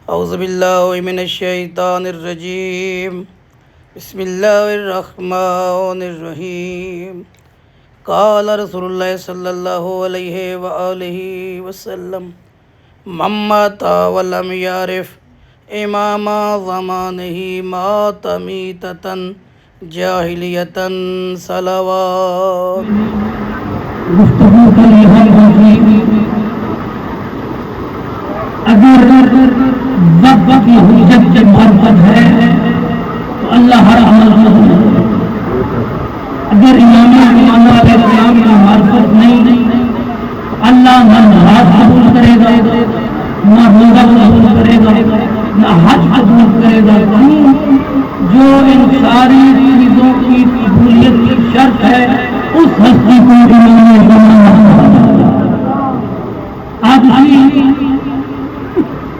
اعوذ باللہ من الشیطان الرجیم بسم اللہ الرحمن الرحیم قال رسول اللہ صلی اللہ علیہ وآلہ وسلم من مات ولم یعرف امام زمانہ مات میتۃ جاہلیۃ صلوات۔ گفتگو کا یہ اگر وقت کی حجت کی معرفت ہے تو اللہ ہر عمل قبول کرے، اگر امام زمانہ علیہ السلام کی معرفت نہیں تو اللہ نہ نماز قبول کرے گا، نہ روزہ قبول کرے گا، نہ حج قبول کرے گا۔ جو ان ساری چیزوں کی قبولیت کی شرط ہے اس ہستی کو امام زمانہ آپ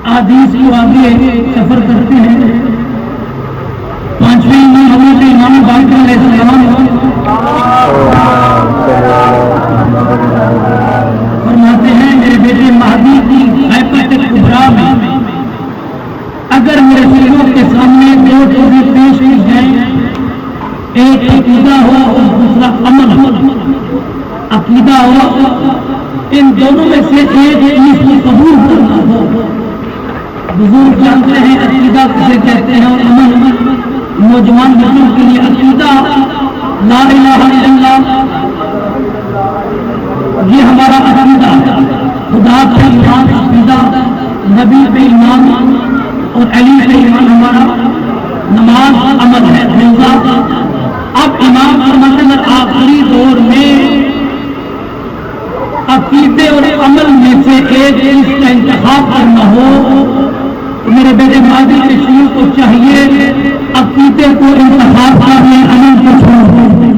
حدیث کو آگے سفر کرتے ہیں۔ پانچویں امام حضرت امام باقر علیہ السلام فرماتے ہیں میرے بیٹے مہدی کی غیبت کبریٰ میں اگر میرے سینوں کے سامنے دو چیزیں پیش کی جائیں، ایک عقیدہ ہو اور دوسرا عمل ہو، عقیدہ ہو ان دونوں میں سے ایک چیز کو قبول کرنا ہو۔ بزرگ جانتے ہیں عقیدہ کسے کہتے ہیں اور عمل۔ نوجوان بچوں کے لیے عقیدہ لا الہ الا اللہ، یہ ہمارا عقیدہ، خدا پہ ایمان عقیدہ، نبی پہ ایمان اور علی پہ ایمان ہمارا، نماز عمل ہے روزہ۔ اب امام فرماتے ہیں آخری دور میں عقیدے اور عمل میں سے ایک چیز کا انتخاب کرنا ہو تو میرے بیٹے مہدی کے شیعوں کو چاہیے عقیدے کو انتخاب کرنے، عمل کو چھوڑ دیں۔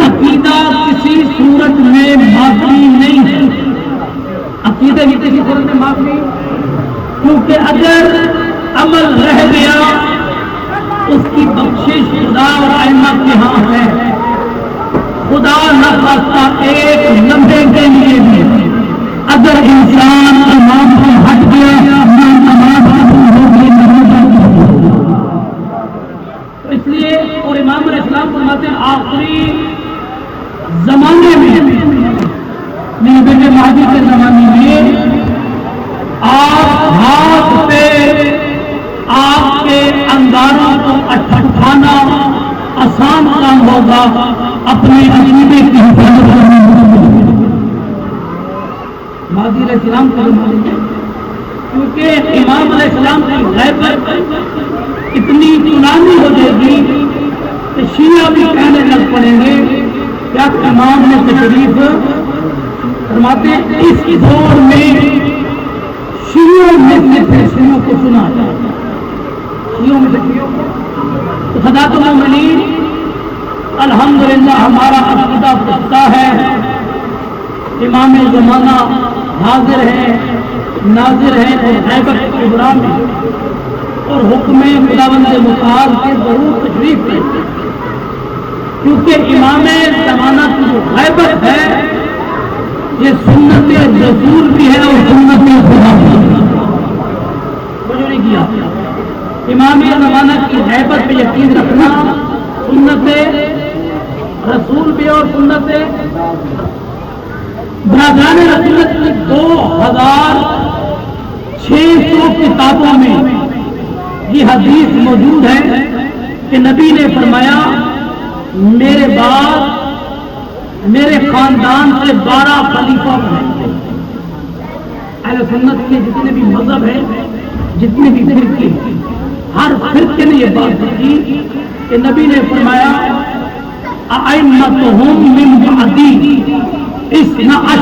عقیدہ کسی صورت میں معافی نہیں ہے، عقیدے کی کسی صورت میں معافی، کیونکہ اگر عمل رہ گیا اس کی بخشش خدا اور ائمہ کے ہاں ہے۔ خدا نہ خواستہ ایک لمحے کے لیے بھی اگر انسان امام سے ہٹ گیا نہ نماز قبول ہوگی نہ روزہ قبول ہوگا۔ تو اس لیے اور امام علیہ السلام فرماتے ہیں آخری زمانے میں، میرے بیٹے مہدی کے زمانے میں آپ ہاتھ پہ آپ کے انگاروں کو اٹھانا آسان کام ہوگا، اپنے عقیدے کی حفاظت کرنا۔ مہدی علیہ السلام کا زمانے میں کیونکہ امام علیہ السلام کی غیبت اتنی طولانی ہو جائے گی کہ شیعہ بھی کہنے لگ پڑیں گے کیا امام نے تشریف فرماتے ہیں۔ اس دور میں شیعوں میں سے شیعوں کو سنا جاتا، شیعوں میں سے تو خدا تو مومنین الحمدللہ ہمارا عقیدہ پختہ ہے، امام زمانہ حاضر ہے، ناظر ہے اور غیبت کبریٰ میں اور حکم خداوند متعال کے ضرور تشریف ہے، کیونکہ امام زمانہ کی جو غیبت ہے یہ سنت رسول بھی ہے اور سنت خدا بھی ہے۔ جو نہیں کیا امام زمانہ کی غیبت پہ یقین رکھنا، سنت رسول بھی اور سنت برادران رسولت کی 2600 کتابوں میں یہ حدیث موجود ہے کہ نبی نے فرمایا میرے بعد میرے خاندان سے 12 خلیفہ بنیں گے۔ اہل سنت کے جتنے بھی مذہب ہیں، جتنے بھی فرقے، ہر فرقے نے یہ بات کی کہ نبی نے فرمایا ائمتہم من بعدی 12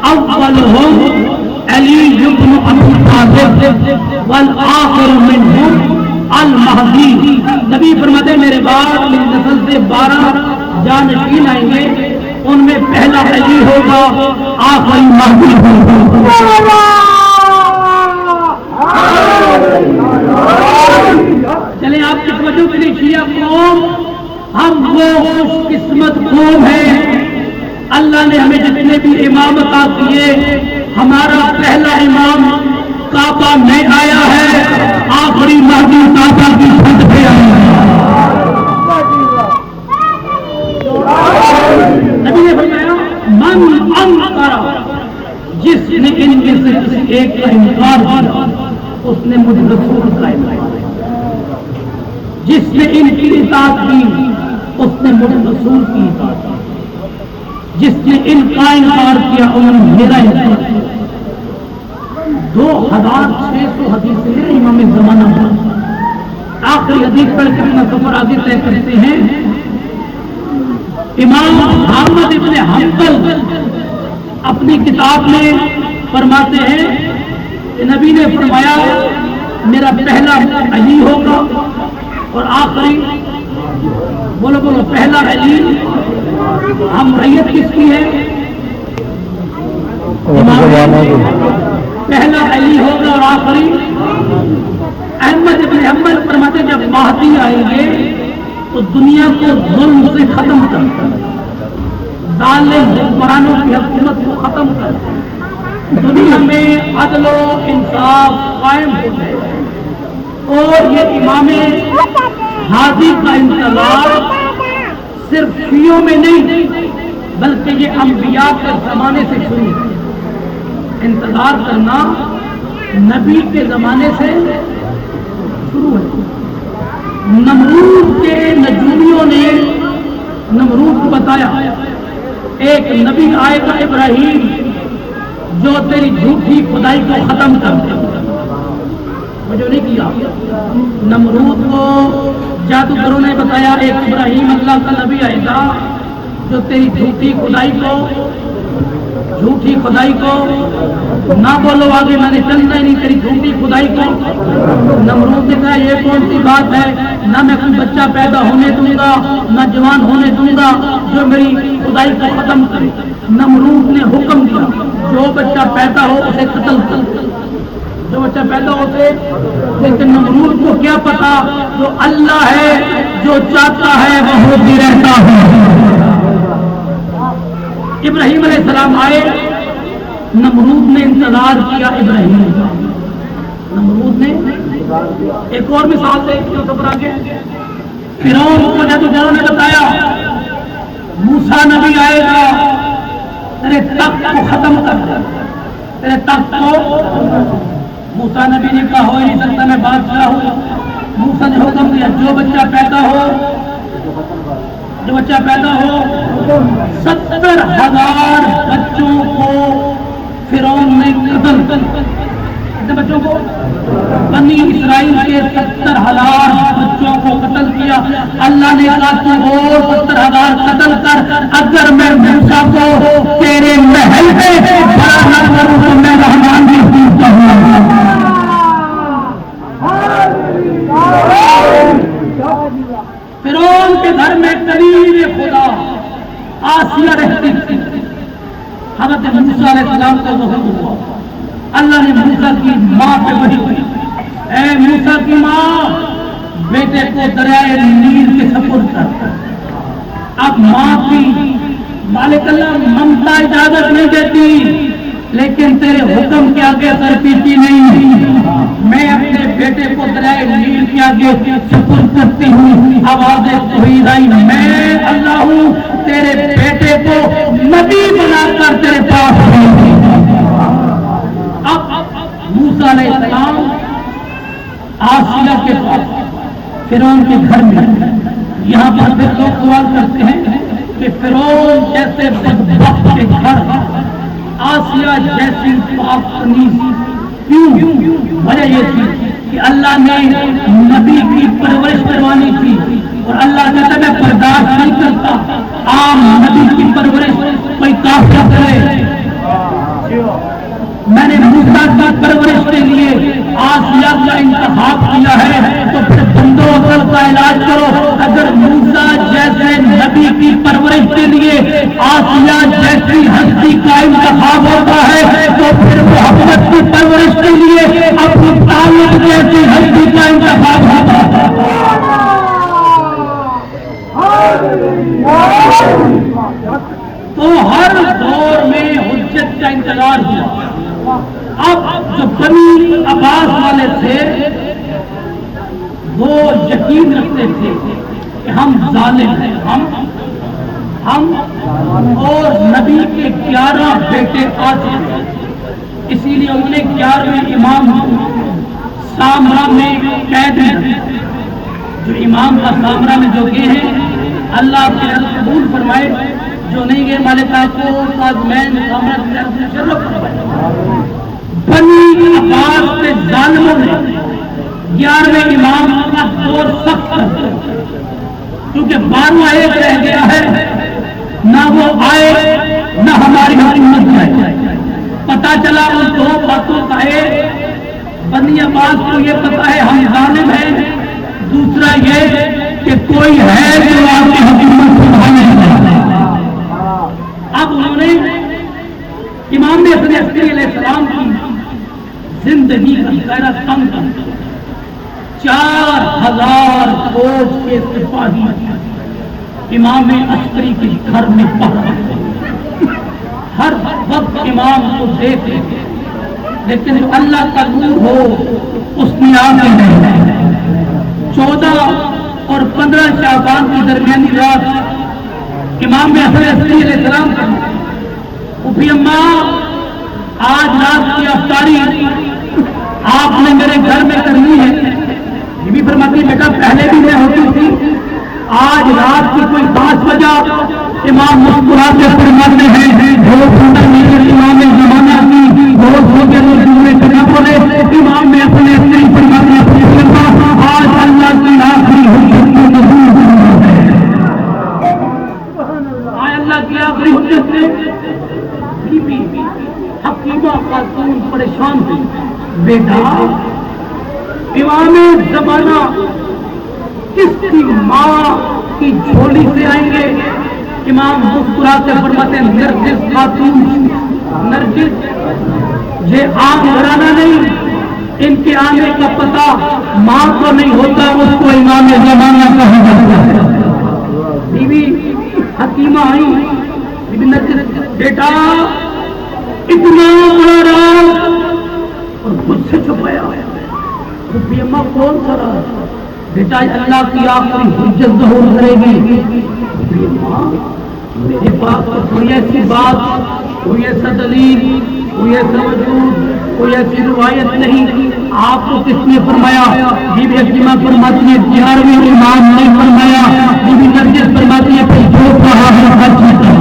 اولہم علی بن ابی طالب والآخر منہم المہدی۔ نبی فرماتے میرے بعد میری نسل سے 12 جانشین آئیں گے، ان میں پہلا علی ہوگا، آخری مہدی ہوگا۔ چلیں آپ کی توجہ کے لیے شیعہ قوم، ہم وہ خوش قسمت قوم ہیں اللہ نے ہمیں جتنے بھی امام عطا کیے، ہمارا پہلا امام کعبہ میں آیا ہے، آخری مہدی کعبہ کی چھت پہ آیا ہے۔ نبی نے فرمایا من انکر، جس نے ان میں سے کسی ایک کا انکار کیا اس نے مجھ رسول کا انکار کیا، جس نے ان کی اطاعت کی اس نے مجھ رسول کی اطاعت کی، جس نے ان کا انکار کیا انہوں نے میرا انکار کیا۔ 2600 حدیثیں ہیں امام زمانہ میں۔ آخری حدیث پڑھ کے اپنا سفر آگے طے کرتے ہیں۔ امام احمد ابن حنبل اپنی کتاب میں فرماتے ہیں کہ نبی نے فرمایا میرا پہلا علی ہوگا اور آخری، بولو بولو، پہلا علی، ہم ریت کس کی ہے؟ پہلا علی ہوگا اور آخری احمد ابن حنبل فرماتے ہیں جب مہدی آئیں گے تو دنیا کو ظلم سے ختم کرتا ہے، ظالم حکمرانوں کی حکومت کو ختم کرتا ہے، دنیا میں عدل و انصاف قائم ہو جائے اور یہ امام ہادی کا انتظار صرف شیعوں میں نہیں بلکہ یہ انبیاء کے زمانے سے شروع ہے۔ انتظار کرنا نبی کے زمانے سے شروع ہے۔ نمرود کے نجومیوں نے نمرود کو بتایا ایک نبی آئے گا ابراہیم جو تیری جھوٹی خدائی کو ختم کر دے، مجھے نہیں کیا۔ نمرود کو جادوگروں نے بتایا ایک ابراہیم اللہ کا نبی آئے گا جو تیری جھوٹی خدائی کو نہ بولو آگے، میں نے چلنا ہی نہیں تیری جھوٹی خدائی کو۔ نمرود نے کہا یہ کون سی بات ہے، نہ میں کوئی بچہ پیدا ہونے دوں گا نہ جوان ہونے دوں گا جو میری خدائی کو ختم کرے۔ نمرود نے حکم دیا جو بچہ پیدا ہو اسے قتل کر، جو بچہ پیدا ہوتے، لیکن نمرود کو کیا پتا جو اللہ ہے جو چاہتا ہے وہ ہوتی رہتا ہے۔ ابراہیم علیہ السلام آئے، نمرود نے انتظار کیا ابراہیم کا، نمرود نے ایک اور مثال دے جو سفر آگے فرعون کو جادوگروں نے بتایا موسیٰ نبی آئے گا تیرے تخت کو ختم کر دے، تیرے تخت کو۔ موسیٰ نبی نے کہا ہو نہیں سکتا میں بادشاہ ہوں۔ موسیٰ نے حکم دیا جو بچہ پیدا ہو 70,000 بچوں کو فرعون نے قتل، کتنے بچوں کو؟ بنی اسرائیل کے 70,000 بچوں کو قتل کیا۔ اللہ نے کہا تو اور 70,000 قتل کر، اگر میں موسیٰ کو تیرے محل پہ بڑا نہ کروں تو میں رحمان بھی پوچھتا ہوں۔ فرعون کے گھر میں کلیم خدا آسیہ رہتی تھی، حضرت موسیٰ علیہ السلام کو وحی ہوا، اللہ نے موسیٰ کی ماں پہ وحی کی، اے موسیٰ کی ماں بیٹے کو دریائے نیل کے سپرد کر۔ اب ماں کی مالک اللہ ممتا اجازت نہیں دیتی لیکن تیرے حکم کے آگے سر پیتی نہیں، میں اپنے بیٹے کو دریائے نیل کے آگے سپرد کرتی ہوں۔ آوازیں توحید آئی، میں اللہ ہوں تیرے بیٹے کو نبی بنا کر تیرے پاس بھیجتی ہوں۔ اب موسیٰ علیہ السلام آسیہ کے پاس فرعون کے گھر میں، یہاں پر پھر لوگ سوال کرتے ہیں کہ فرعون جیسے بدبخت کے گھر آسیہ جیسی پاک کنیز کیوں؟ وجہ یہ تھی کہ اللہ نے نبی کی پرورش کروانی تھی اور اللہ کہتا میں برداشت نہیں کرتا عام نبی کی پرورش کوئی کافر کرے۔ میں نے موسیٰ کی پرورش کے لیے آسیہ کا انتخاب کیا ہے تو پھر بندو عقل کا علاج کرو۔ اگر موسیٰ جیسے نبی کی پرورش کے لیے آسیہ جیسی ہستی کا انتخاب ہوتا ہے تو پھر محمد کی پرورش کے لیے ابو طالب جیسی ہستی کا انتخاب ہوتا ہے۔ تو ہر انتظار ہوا۔ اب جو بنی عباس والے تھے وہ یقین رکھتے تھے کہ ہم ظالم ہیں، ہم اور نبی کے 11 بیٹے آ چکے ہیں، اسی لیے انہوں نے 11ویں امام سامرا میں قید ہیں۔ جو امام کا سامرا میں جو گئے ہیں اللہ کے قبول فرمائے، جو نہیں گئے مالکہ کو سازمین سامرا کی شرف فرمائے۔ بنی عباس کے ظالموں نے 11ویں امام کا دور سخت کر دیا، کیونکہ 12واں ایک رہ گیا ہے، نہ وہ آئے نہ ہماری حکومت جائے۔ پتا چلا ان دو باتوں کا ہے، بنی عباس کو یہ پتا ہے ہم ظالم ہیں، دوسرا یہ کہ کوئی ہے جو آپ کی حکومت سنبھالنے والا۔ اب انہوں نے امام عسکری علیہ السلام کی زندگی کا دائرہ تنگ کر دیا۔ 4000 فوج کے سپاہی امام عسکری کے گھر میں پہرا، ہر وقت امام کو دیکھتے، لیکن جو اللہ کا نور ہو اس میں آنکھیں نہیں۔ 14 اور 15 شعبان کی درمیانی رات امام عسکری علیہ السلام پھوپھی اماں آج رات کی افطاری آپ نے میرے گھر میں کرنی ہے۔ یہ بھی فرماتی بیٹا پہلے بھی میں ہوتی تھی، آج رات کی کوئی خاص وجہ؟ امام مسکراتے فرماتے ہیں وہ امام زمانہ کی بہت ہو کے بولے امام میں اپنے فرماتے آج اللہ کی آخری حجت کو نصیب ہوا ہے۔ آج اللہ کی آخری حجت سے بی بی حکیمہ خاتون پریشان تھی، بیٹا امام زمانہ کس کی ماں کی جھولی سے آئیں گے؟ امام مسکراتے فرماتے ہیں نرجس خاتون، نرجس یہ عام گھرانہ نہیں، ان کے آنے کا پتہ ماں کو نہیں ہوتا، اس کو امام زمانہ کہا جاتا ہے۔ بی بی حکیمہ آئی، بی بی نرجس بیٹا اتنا بڑا راز اور مجھ سے چھپایا ہے، پھوپھی اماں کون سا راز؟ بیٹا اللہ کی آخری حجت ظہور کرے گی۔ میرے پاس تو کوئی ایسی بات، کوئی ایسا دلیل، کوئی ایسا وجود، کوئی ایسی روایت نہیں۔ آپ کو کس نے فرمایا؟ بی بی حکیمہ فرماتی ہے 11ویں امام نے فرمایا۔ بی بی نرجس فرماتی ہے پھر جو کہا ہے سچ کہا،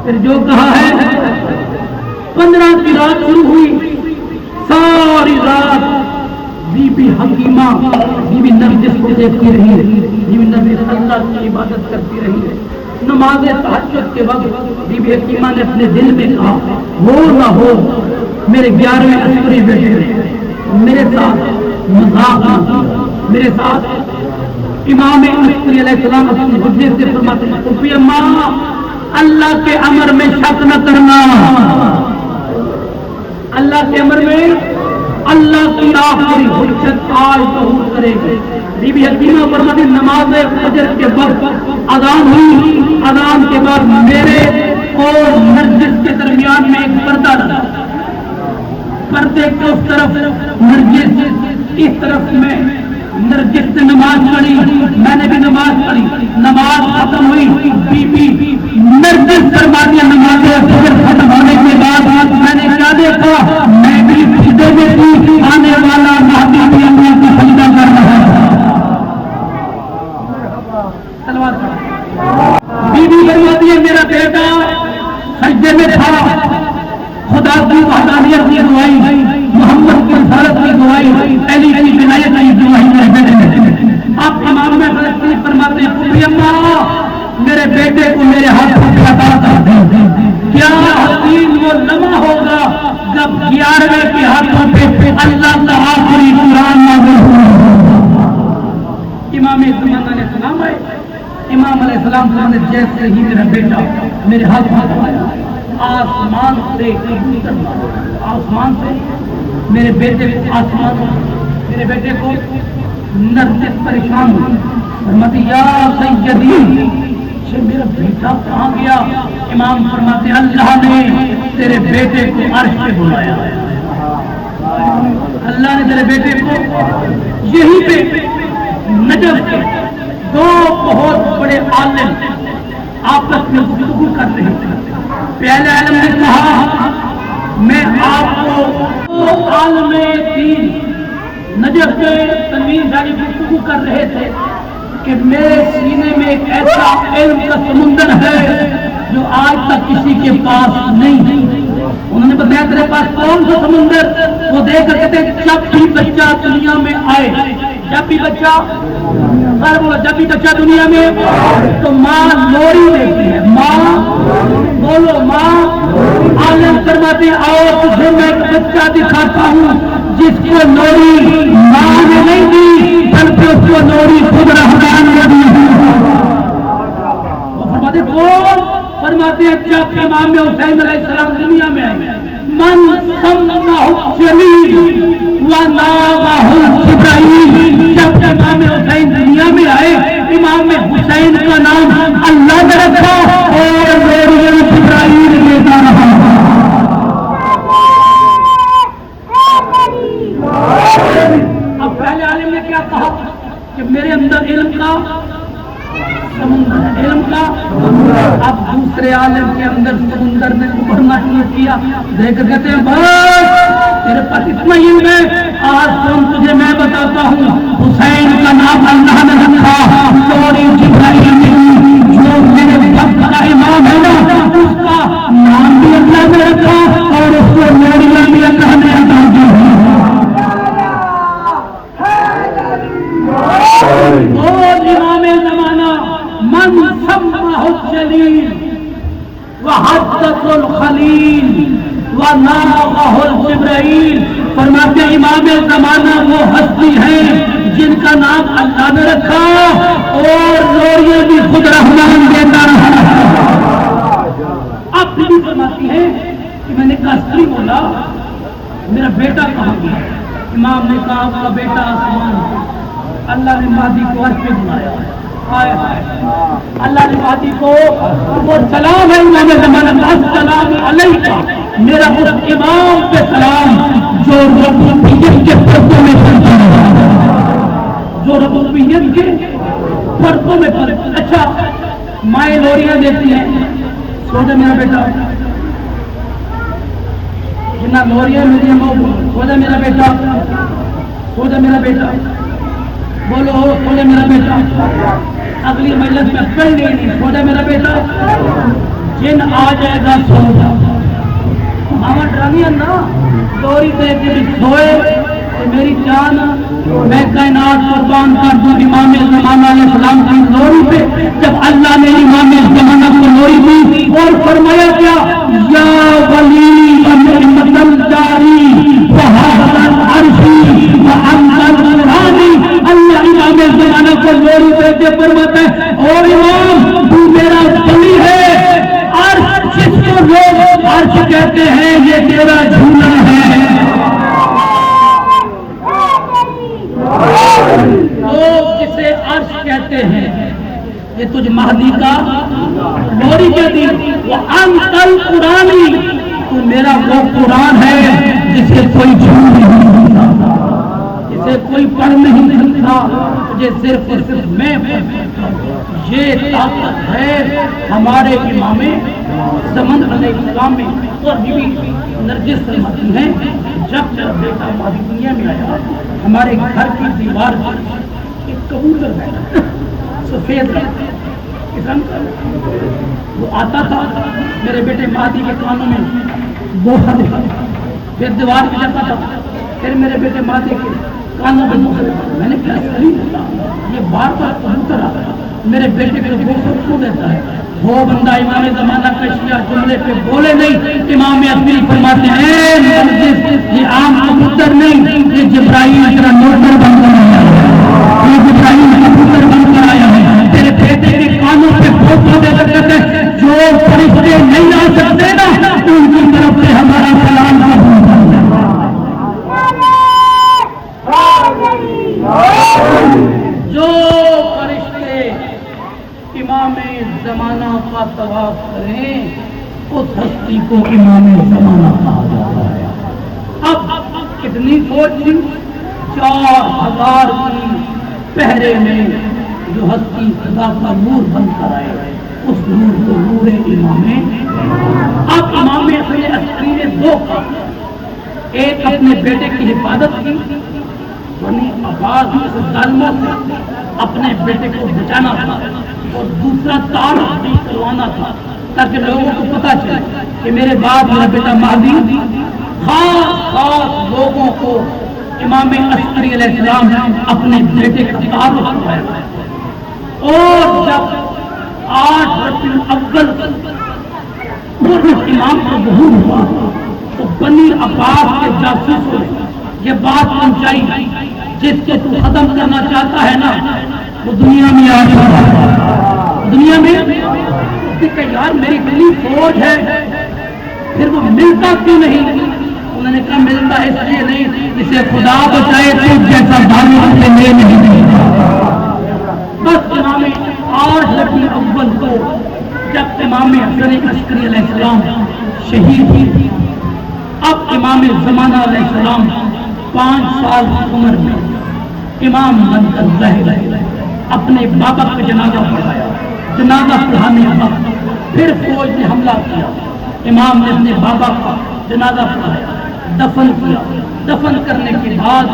پھر جو کہا ہے۔ 15 کی رات شروع ہوئی، ساری رات بی بی حکیمہ بی بی نرجس کو دیکھتی رہی ہے، بی بی نرجس اللہ کی عبادت کرتی رہی ہے۔ نماز تہجد کے وقت بی بی حکیمہ نے اپنے دل میں کہا ہو نہ ہو میرے 11ویں عسکری بیٹے میرے ساتھ مذاق نہ کیا، میرے ساتھ۔ امام عسکری علیہ السلام اپنی حجت سے فرماتے ہیں پھوپھی اماں اللہ کے امر میں شک نہ کرنا، اللہ کے امر میں اللہ کی آخری حجت آج ظہور کرے گی۔ بی بی حکیمہ فرماتی نماز فجر کے وقت اذان ہوئی، اذان کے بعد میرے اور نرجس کے درمیان میں ایک پردہ لگا، پردے کے اس طرف نرجس، اس طرف میں نرجس نے نماز پڑھی، میں نے بھی نماز پڑھی، نماز ختم ہوئی، بی بی نرجس فرماتی ہے نماز فجر ختم ہونے کے بعد میں نے کیا دیکھا؟ میں بھی سجدے میں تھی، آنے والا مہدی بھی اللہ کو سجدہ کر رہا ہے۔ بی بی فرماتی ہے میرا بیٹا سجدے میں تھا، خدا کی وحدانیت کی گواہی، محمد کی رسالت کی گواہی، علی کی ولایت کی گواہی میرے بیٹے نے۔ آپ امام میں فلسطین فرماتے ہیں پھوپھی اماں میرے بیٹے کو میرے ہاتھوں پہ عطا کر دیں۔ کیا حسین وہ لمحہ ہوگا جب 11ویں کے ہاتھوں پہ اللہ کا آخری قرآن نازل ہوا۔ امام زمانہ نے سلام آئے، امام علیہ السلام نے جیسے ہی میرا بیٹا میرے ہاتھ آیا، آسمان سے آسمان سے میرے بیٹے کو میرے بیٹے کو نرجس پریشان ہوئی، فرماتی یا سیدی سے میرا بیٹا کہاں گیا؟ امام فرماتے ہیں اللہ نے تیرے بیٹے کو عرش پہ بلایا، اللہ نے تیرے بیٹے کو یہی پہ نجف کے دو بہت بڑے عالم آپس میں گفتگو کر رہے تھے۔ پہلے عالم نے کہا میں آپ کو عالم دین نجف کے تنویر والی گفتگو کر رہے تھے کہ میرے سینے میں ایک ایسا علم کا سمندر ہے جو آج تک کسی کے پاس نہیں۔ انہوں نے بتایا تیرے پاس کون سا سمندر؟ وہ دیکھ کر کہتے ہیں جب بھی بچہ دنیا میں آئے، جب بھی بچہ جب بھی بچہ دنیا میں تو ماں لوری دیتی ہے، ماں بولو ماں۔ عالم فرماتے ہیں آؤ تجھے میں ایک بچہ دکھاتا ہوں جس کو لوری ماں نے نہیں دی بلکہ اس کو لوری خود رحمان نے دی۔ وہ فرماتے ہیں کون؟ فرماتے ہیں جب امام حسین علیہ السلام دنیا میں آئے، من سمعہ الجلیل وناغہ الجبرائیل، جب امام حسین دنیا میں آئے امام حسین کا نام اللہ نے رکھا اور میری جبرائیل دیتا رہا۔ اب پہلے عالم نے کیا کہا کہ میرے اندر علم کا سمندر ہے، علم کا۔ اب دوسرے عالم کے اندر سمندر نے ابھرنا شروع کیا، دیکھ کر کہتے ہیں بس تیرے پاس اتنا علم ہے، آج سن تجھے میں بتاتا ہوں حسین کا نام اللہ نے رکھا، لوری جبرائیل نے، جو میرے وقت کا امام ہے نا اس کا نام بھی اللہ نے رکھا اور اس کو لوریاں بھی اللہ نے عطا کی۔ امام زمانہ من سمعہ الجلیل وحدث الخلیل وناغہ الجبرائیل، فرماتے ہیں امام زمانہ وہ ہستی ہیں جن کا نام اللہ نے رکھا اور لوریاں بھی خود رحمان دیتا رہا۔ اب بھی فرماتی ہے کہ میں نے کاسری بولا میرا بیٹا کہاں گیا؟ امام نے کہا آپ کا بیٹا آسمان، اللہ نے مہدی کو عرش پہ بلایا، اللہ نے مہدی کو وہ سلام ہے امام زمانہ، السلام علیکہ، میرا اس امام پہ سلام جو ربوبیت کے پردوں میں پڑھتا ہے، جو ربوبیت کے پردوں میں پڑھتا ہے۔ اچھا مائیں لوریاں دیتی ہیں، سو جا میرا بیٹا، جنا لوریاں میری ماں، سو جا میرا بیٹا، سو جا میرا بیٹا، بولو سو جا میرا بیٹا، اگلی مجلس میں پڑھ نہیں، سو جا میرا بیٹا، جن آ جائے گا سو جا۔ ماما ڈرانی نا لوری دے کے بھی سوئے تو میری جان میں کائنات قربان کر دوں امام زمانہ علیہ السلام کی لوری پہ۔ جب اللہ نے امام زمانہ کو لوری دی اور فرمایا کیا یا ولی نعمت الجاری وحافظ العرشی وانت القرآنی، اللہ امام زمانہ کو لوری دے کے فرماتا ہے اور امام تو میرا ولی ہے، عرش جس کو لوگ عرش کہتے ہیں یہ تیرا جھولا ہے، لوگ جسے عرش کہتے ہیں یہ تجھ مہدی کا لوری کہہ دی، وانت القرآنی، تو میرا وہ قرآن ہے جسے کوئی جھول نہیں سکتا، جسے کوئی پڑھ نہیں سکتا، یہ صرف میں پڑھتا ہوں۔ یہ طاقت ہے ہمارے امام زمان علیہ السلام میں۔ اور بی بی نرجس فرماتی ہیں جب میرا بیٹا ہماری دنیا میں آیا ہمارے گھر کی دیوار پر ایک کبوتر بیٹھا سفید رنگ کا، وہ آتا تھا میرے بیٹے مہدی کے کانوں میں بوسہ دیتا تھا، پھر دیوار پہ جاتا تھا، پھر میرے بیٹے مہدی کے کانوں میں بوسہ دیتا تھا۔ میں نے کیا صحیح ہوتا یہ بار بار کبوتر آتا ہے میرے بیٹے کو بوسہ کیوں دیتا ہے؟ وہ بندہ امام زمانہ کا شیعہ جملے پہ بولے نہیں۔ امام اصلی فرماتے ہیں نرجس یہ عام کبوتر نہیں، یہ جبرائیل تیرا نوکر بن کر آیا ہے، یہ جبرائیل کبوتر بن کر آیا ہے، تیرے بیٹے کے کانوں پہ بوسہ دے سکتے ہیں، جو فرشتے نہیں آ سکتے نا ان کی طرف سے ہمارا سلام قبول کرنا۔ جو فرشتے امام زمان ہستی کو امام زمانہ کہا جاتا ہے۔ اب کتنی فوج تھی؟ 4000 کی پہرے میں جو ہستی خدا کا نور بن کر آئے، اس نور کو نور امام۔ اب امام عسکری نے دو کام، ایک اپنے بیٹے کی حفاظت کی، بنی عباس سے ظالموں سے اپنے بیٹے کو بچانا تھا، اور دوسرا تعارف بھی کروانا تھا تاکہ لوگوں کو پتہ چلے کہ میرے بعد میرا بیٹا مہدی۔ خاص لوگوں کو امام عسکری علیہ السلام اپنے بیٹے کا تعارف کروایا، اور جب 8 ربیع الاول امام کو ظہور ہوا تو بنی عباس کے جاسوسوں نے یہ بات پہنچائی، جس کے تو ختم کرنا چاہتا ہے نا وہ دنیا میں آ رہا، دنیا میں کہ یار میری اتنی فوج ہے پھر وہ ملتا کیوں نہیں؟ انہوں نے کہا ملتا اس لیے نہیں جسے خدا بچائے تو جیسا بھائی اسے لے نہیں۔ بس امام 8 ربیع الاول کو جب امام حسن عسکری علیہ السلام شہید ہوئے، اب امام زمانہ علیہ السلام 5 سال کی عمر میں امام بن کر ظاہر اپنے بابا کا جنازہ پڑھایا۔ جنازہ پڑھانے کے بعد پھر فوج نے حملہ کیا، امام نے اپنے بابا کا جنازہ پڑھایا، دفن کیا۔ دفن کرنے کے بعد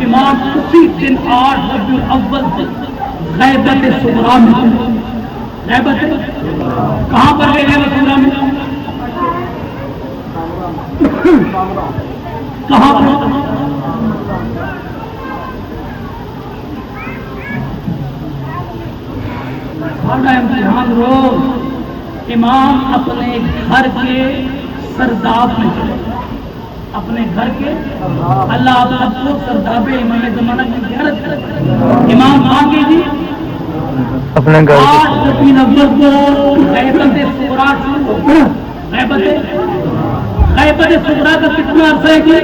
امام اسی دن 8 ربیع الاول سے غیبت صغریٰ میں، غیبت کہاں پر گئے غیبت صغریٰ میں؟ کہاں پر؟ بڑا امتحان روز امام اپنے گھر کے سرداب میں چلے، اپنے گھر کے اللہ آپ کو سرداب امام زمانہ کی زیارت کرے۔ امام آگے جی اپنے گھر 8 ربیع الاول کو غیبت صغریٰ شروع ہو۔ غیبت صغریٰ کا کتنا عرصہ ہے کہ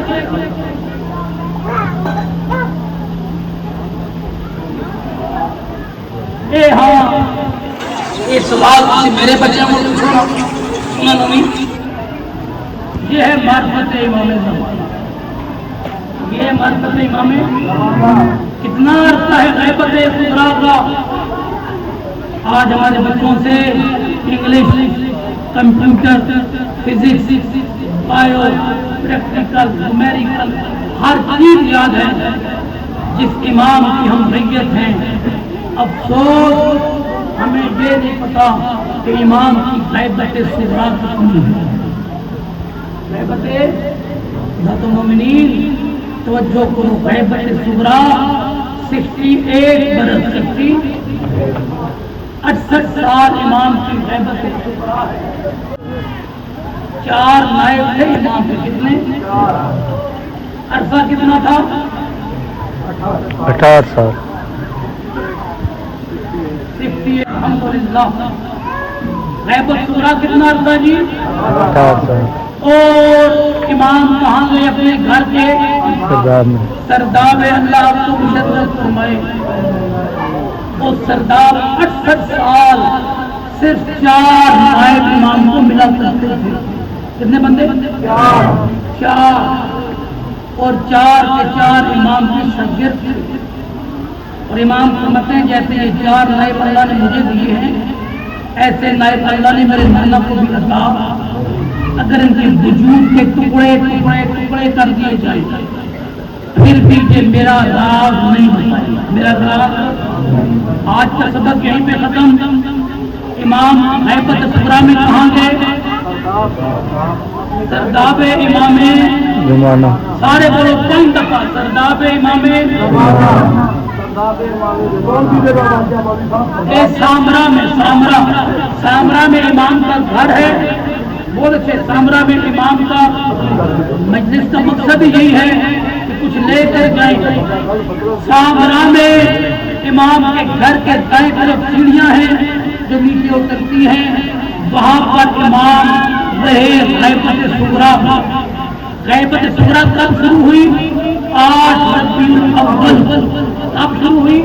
اے ہاں یہ سوال سے میرے بچے کو پوچھنا سنا نہیں، یہ ہے معرفت امام زمانہ، یہ ہے معرفت امام۔ کتنا عرصہ ہے غیبت صغریٰ کا؟ آج ہمارے بچوں سے English, computer, physics, bio, practical, numerical ہر چیز یاد ہے۔ جس امام کی ہم ریت ہیں، افسوس ہمیں یہ نہیں پتا کہ امام کی غیبت صغریٰ کتنی ہے۔ غیبت ذات المومنین توجہ کرو، غیبت صغریٰ 68 برس، 68 سال امام کی غیبت صغریٰ ہے۔ 4 نائب تھے امام کے، کتنے؟ عرصہ کتنا تھا؟ 18 سال۔ الحمدللہ غیبت صغریٰ کتنا عرصہ جی؟ 18 سال۔ اور امام کہاں گئے؟ اپنے گھر کے سرداب میں۔ سرداب اللہ آپ کو مشرف فرمائے۔ اور سرداب 68 سال صرف 4 نائب امام کو ملا کرتے تھے۔ کتنے بندے؟ 4 اور 4 کے 4 امام کی شاگرد تھے۔ اور امام فرماتے ہیں جیسے یہ 4 نائب اللہ نے مجھے دیے ہیں، ایسے نائب اللہ نے میرے نانا کو بھی عطا۔ اگر ان کے وجود کے ٹکڑے ٹکڑے ٹکڑے کر دیے جائیں پھر بھی یہ میرا راز نہیں بتائے، میرا راز۔ آج کا سبق یہیں پہ ختم۔ امام غیبت صغریٰ میں کہاں گئے؟ سرداب امام زمانہ۔ سارے بولو 5 دفعہ سرداب امام سامرا میں، سامرا میں امام کا گھر ہے۔ بہت اچھے، سامرا میں امام کا مجلس کا مقصد یہی ہے کہ کچھ لے کر جائیں۔ سامرا میں امام کے گھر کے دائیں طرف سیڑھیاں ہیں جو نیچے اترتی ہیں، وہاں پر امام رہے غیبت صغریٰ۔ غیبت صغریٰ کب شروع ہوئی؟ 8 ربیع الاول۔ کب شروع ہوئی؟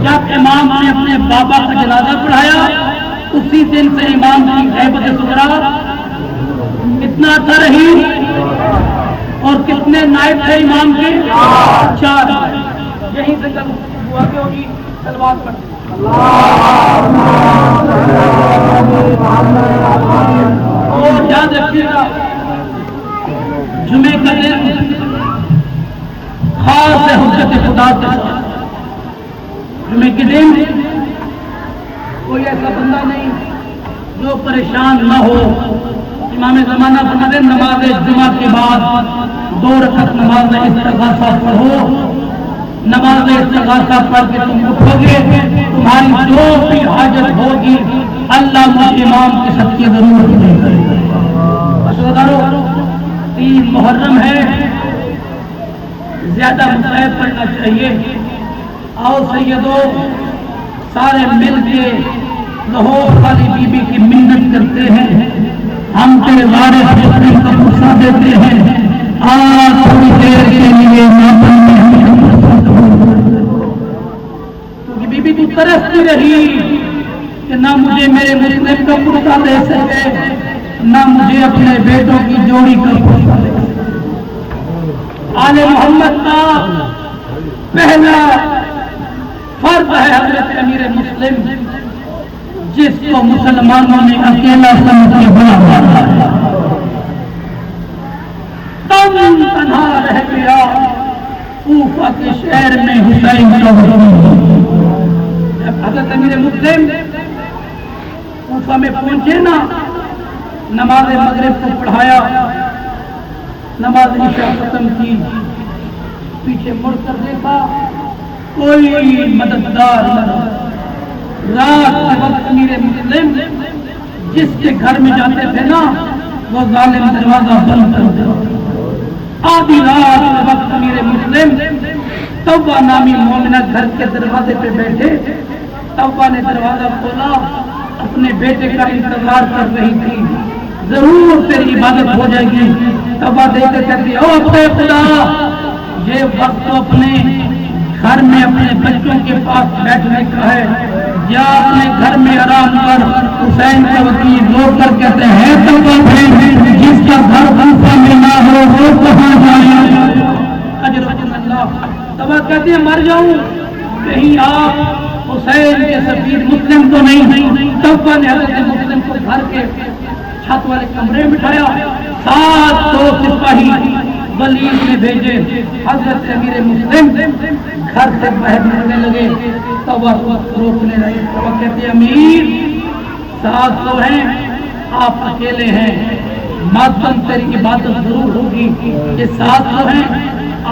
جب امام نے اپنے بابا کا جنازہ پڑھایا اسی دن سے امام کی غیبت صغریٰ کتنا تھا رہی اور کتنے نائب تھے امام کے؟ 4. یہیں سے کل ہوا کہ ہوگی سلوات پڑھتے اور یاد رکھیے گا جمعے کا دن خاص ہے حجت خدا کے ساتھ. جمعے کے دن کوئی ایسا بندہ نہیں جو پریشان نہ ہو. امام زمانہ فرماتے ہیں نماز جمعہ کے بعد 2 رکعت نماز استغاثہ پڑھو. نماز استغاثہ پڑھ کے تم اٹھو گے تمہاری جو بھی حاجت ہوگی اللہ مجھ امام کے سب کی ضرورت نہیں کرے گا. 3 محرم ہے زیادہ مصائب پڑھنا چاہیے. آؤ سیدو سارے مل کے لاہور والی بی بی کی منت کرتے ہیں. ہم تیرے وارث مسلم کا غصہ دیتے ہیں. آج تھوڑی دیر کے لیے ماتم میں کیونکہ بی بی تو ترستی رہی کہ نہ مجھے میرے مسلم کا غصہ دے سکے نہ مجھے اپنے بیٹوں کی جوڑی کا غصہ دے سکے. آل محمد کا پہلا فرد ہے حضرت امیر مسلم جس کو مسلمانوں نے اکیلا سمجھ کے بنا مارا ہے. تنہا رہ گیا کوفہ کے شہر میں حسین کا وطن. جب حضرت امیر مسلم کوفہ میں پہنچے نا نماز مغرب کو پڑھایا نماز عشاء ختم کی پیچھے مڑ کر دیکھا کوئی مددگار نہ. رات کے وقت امیر مسلم جس کے گھر میں جاتے تھے نا وہ ظالم دروازہ بند کر دیا. آدھی رات کے وقت امیر مسلم توبہ نامی مومنہ گھر کے دروازے پہ بیٹھے. توبہ نے دروازہ کھولا اپنے بیٹے کا انتظار کر رہی تھی. ضرور تیری عبادت ہو جائے گی. توبہ دیکھ کہتی او اپنے خدا یہ وقت تو اپنے گھر میں اپنے بچوں کے پاس بیٹھنے کا ہے. یا اپنے گھر میں آرام کر. حسین کے وکیل لوگ کر کہتے ہیں توبہ پھر جس کا گھر کوفہ میں نہ ہو وہ کہاں جائے. اجر اللہ. توبہ کہتی ہے مر جاؤں کہیں آپ حسین کے سفیر مسلم تو نہیں. توبہ نے حضرت مسلم کو گھر کے چھت والے کمرے میں بٹھایا. 7 سپاہی ولید نے بھیجے. حضرت امیر مسلم گھر سے باہر نکلنے لگے. توبہ روکنے لگے. توبہ کہتے ہیں امیر 700 ہیں آپ اکیلے ہیں. ماتم تیری عبادت ضرور ہوگی. یہ 700 ہیں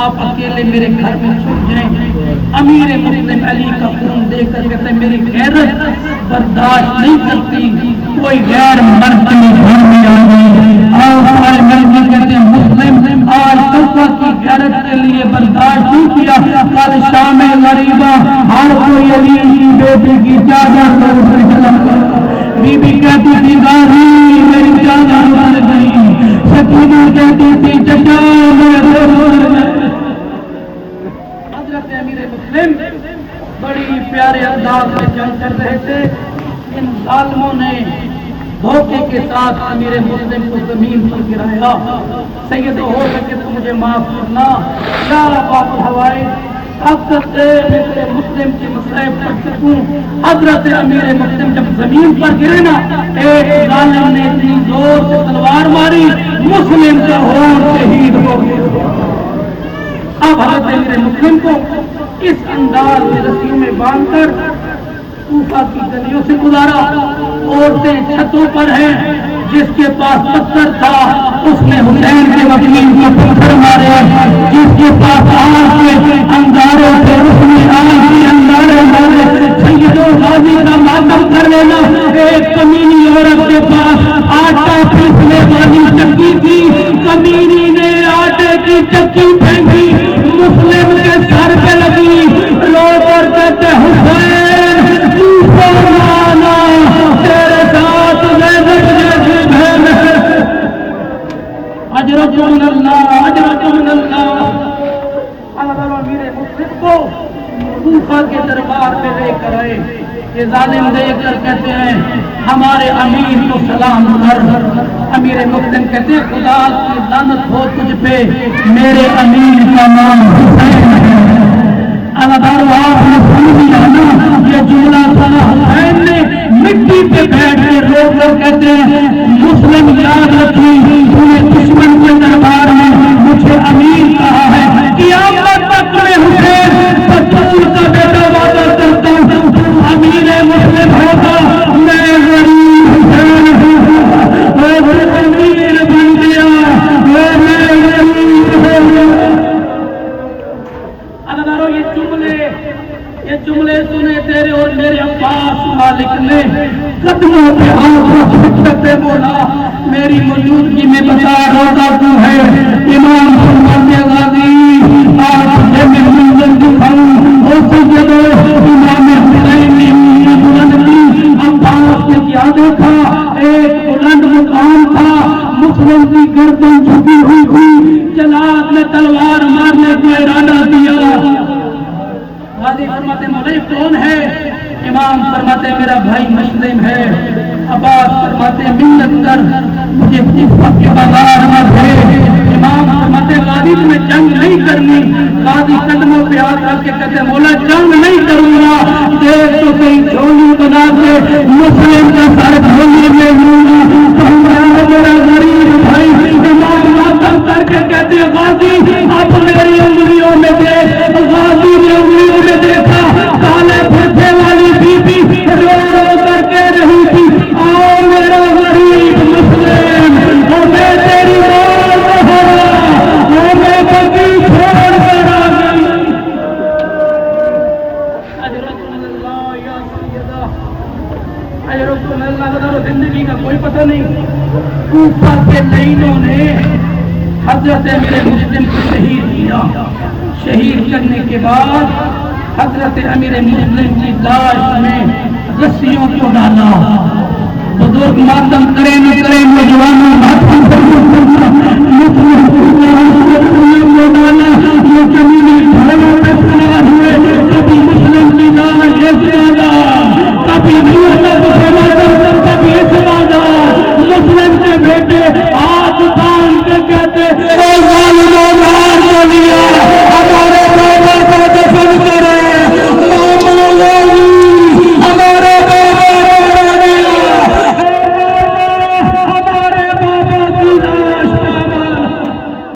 آپ اکیلے میرے گھر میں چھپ جائیں. امیر مسلم علی کا خون دیکھ کر کہتے ہیں میری غیرت برداشت نہیں کرتی کوئی غیر مرد کے گھر میں آ گئی. اور سارے مل کہتے ہیں مسلم آج توبہ کی غیرت کے لیے برداشت نہیں کیا. کل شام غریبہ ہر کوئی علی کی بیٹی کی چادر کو بی بی کہتی تھی غازی میری چادر اتر گئی. سکینہ کہتی تھی چچا میرے. حضرت امیر مسلم بڑی پیارے انداز میں جنگ کر رہے تھے. ان ظالموں نے دھوکے کے ساتھ امیر مسلم کو زمین پر گرایا. سید ہو سکے تو مجھے معاف کرنا یا بات ہوائے طاقت مسلم کی مصائب پڑھ سکوں. حضرت امیر مسلم جب زمین پر گرے نا ایک ظالم نے اتنی زور سے تلوار ماری مسلم کا ہونٹ شہید ہو گیا. اب حضرت امیر مسلم کو اس انداز میں رسیوں میں باندھ کر کوفہ کی گلیوں سے گزارا. عورتیں چھتوں پر ہیں. جس کے پاس پتھر تھا اس نے حسین کے وکیل کو پتھر مارے. جس کے پاس آگ کے انگارے تھے اس نے آگ کے انگارے مارے. سیدوں غازی کا ماتم کر لینا. ایک کمینی عورت کے پاس آٹا پیسنے والی چکی تھی. کمینی نے آٹے کی چکی پھینکی مسلم کے سر پہ لگی. لوگ اور کہتے حسین تیرے ساتھ اجرکم من اللہ اجرکم من اللہ. اللہ امیر مسلم کو کوفہ کے دربار میں لے کر آئے. یہ ظالم دیکھ کر کہتے ہیں ہمارے امیر کو سلام کر. امیر مقتدر کہتے ہیں خدا کی لعنت ہو تجھ پہ، میرے امیر کا نام حسین ہے. اللہ آپ نے سن لیا نا یہ جملہ صلاح حسین نے مٹی پہ بیٹھ کے رو کر کہتے ہیں مسلم یاد رکھی تمہیں دشمن کے دربار میں مجھے امیر کہا ہے، قیامت تک میں حسین بطول کا بیٹا وعدہ کرتا ہوں امیر مسلم ہوگا، میں غریب حسین ہوں، میں امیر بن گیا، میں غریب ہو گیا. اللہ یہ جملے سنے تیرے اور میرے عباس مالک نے قدموں پہ ہاتھ رکھتے بولا میری موجودگی میں بتا روزہ تو ہے. امام فرماتے غازی آج یہ میں منظر دکھاؤں اور سجدو امام حسین نے بلند کی. عباس نے کیا دیکھا؟ ایک بلند مقام تھا، مسلم کی گردن جھکی ہوئی تھی، جلاد نے تلوار مارنے کا ارادہ کیا. غازی فرماتے مولا کون ہے؟ امام فرماتے میرا بھائی مسلم ہے. عباس فرماتے منت کر مجھے عفت کے بازار میں بھیج. امام فرماتے غازی تمہیں جنگ نہیں کرنی. غازی قدموں پہ ہاتھ رکھ کے کہتے مولا جنگ نہیں کروں گا، دیکھ تو کہیں جھولی بنا کے مسلم کا سر جھولی میں لوں گا. میرا غریب بھائی امام ماتم کر کے کہتے غازی اب میری انگلیوں میں دیکھ. غازی نے انگلیوں میں دیکھا کالے پھٹے والی بی بی رو رو کر کے رہی تھی آؤ میرا غریب مسلم وہ میں تیری موت ہوا وہ میں بگی چھوڑ کر آ گئی. اجرکم اللہ یا سیدہ، اجرکم اللہ. زندگی کا کوئی پتہ نہیں. کوفہ کے لینوں نے حضرت امیر مسلم کو شہید کیا. شہید کرنے کے بعد حضرت امیر مسلم کی لاش میں رسیوں کو ڈالا. بزرگ ماتم کرے نہ کرے نوجوانوں ماتم ڈالا لیکن